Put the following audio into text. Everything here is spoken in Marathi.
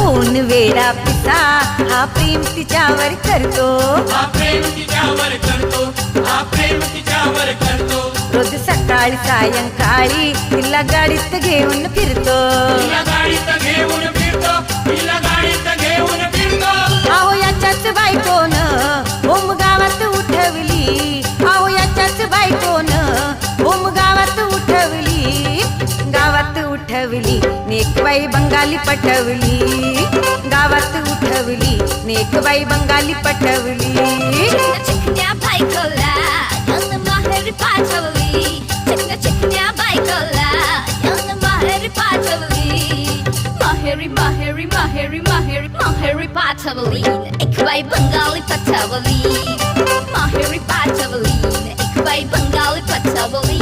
होऊन वेडा पिसा हा प्रेम तिच्यावर करतो, हा प्रेम तिच्यावर करतो, हा प्रेम तिच्यावर करतो. रोज सकाळी सायंकाळी तिला गाडीत घेऊन फिरतो, तिला गाडीत घेऊन फिरतो, तिला गाडीत घेऊन फिरतो. अहो याच्याच बायकोन ओम गावात उठवली, अहो याच्याच बायकोन ओम गावात उठवली, गावात उठवली नेकबाई बंगाली पटवली, गावात उठवली नेकबाई बंगाली पटवली. चिकन्या बायकोला यांना माहेरी पाठवली, चिकन्या बायकोला यांना माहेरी पाठवली. माहेरी माहेरी माहेरी माहेरी माहेरी पाठवली, एक बाई बंगाली पटवली. माहेरी पाठवली, एक बाई बंगाली पटवली.